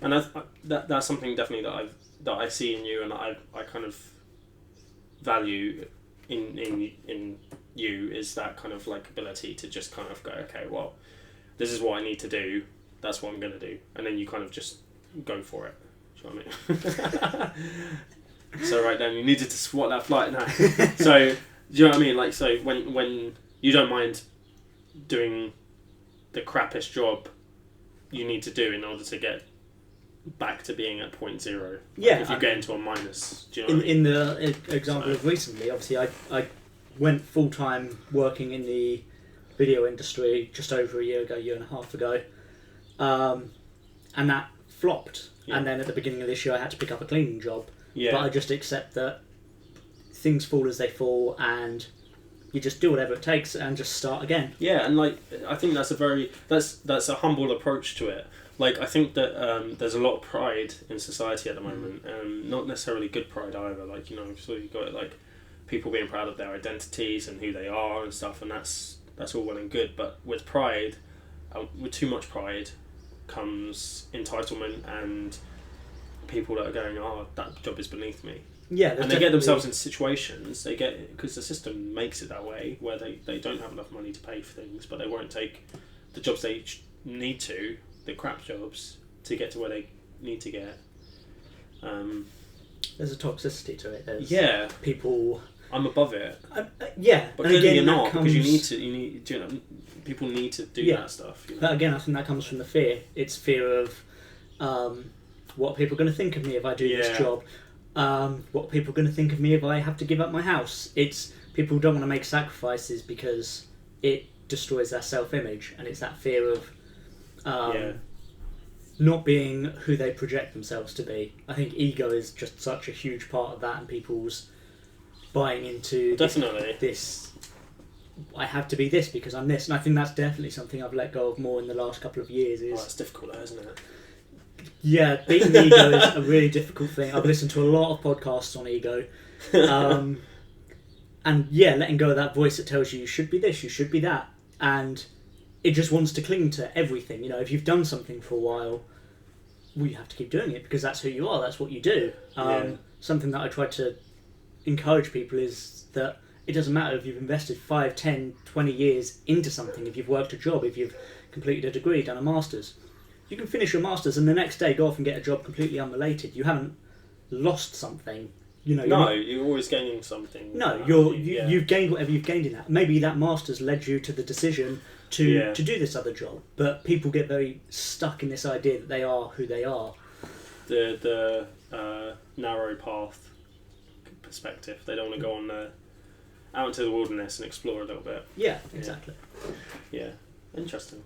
And that's something definitely that I see in you, and I kind of value in you, is that kind of like ability to just kind of go, okay, well, this is what I need to do. That's what I'm going to do, and then you kind of just go for it. Do you know what I mean? So right then, you needed to swat that flight now. So do you know what I mean? Like, so when you don't mind doing the crappiest job you need to do in order to get back to being at point zero. Yeah. Like if you get into a minus, do you know what I mean? In the example of recently, obviously, I went full time working in the video industry just over a year and a half ago, and that flopped. Yeah. And then at the beginning of this year, I had to pick up a cleaning job. Yeah. But I just accept that things fall as they fall, and you just do whatever it takes and just start again. Yeah, and like I think that's a humble approach to it. Like I think that there's a lot of pride in society at the moment, and not necessarily good pride either. Like, you know, so you've got like people being proud of their identities and who they are and stuff, and that's all well and good. But with pride, with too much pride, comes entitlement and people that are going, oh, that job is beneath me. Yeah, and they get themselves in situations, because the system makes it that way, where they don't have enough money to pay for things, but they won't take the jobs they need to, the crap jobs, to get to where they need to get. There's a toxicity to it. There's people. I'm above it. Yeah, but clearly you're not, because you need to. You know, people need to do that stuff. You know? But again, I think that comes from the fear. It's fear of what people are going to think of me if I do this job. What people are going to think of me if I have to give up my house. It's people don't want to make sacrifices because it destroys their self-image, and it's that fear of not being who they project themselves to be. I think ego is just such a huge part of that, and people's buying into this I have to be this because I'm this, and I think that's definitely something I've let go of more in the last couple of years. It's difficult though, isn't it? Yeah, beating ego is a really difficult thing. I've listened to a lot of podcasts on ego. And letting go of that voice that tells you should be this, you should be that. And it just wants to cling to everything. You know, if you've done something for a while, you have to keep doing it because that's who you are, that's what you do. Something that I try to encourage people is that it doesn't matter if you've invested 5, 10, 20 years into something, if you've worked a job, if you've completed a degree, done a master's. You can finish your master's and the next day go off and get a job completely unrelated. You haven't lost something. You know. You're always gaining something. No, you've gained whatever you've gained in that. Maybe that master's led you to the decision to do this other job. But people get very stuck in this idea that they are who they are. The narrow path perspective. They don't want to go on out into the wilderness and explore a little bit. Yeah, exactly. Yeah, interesting.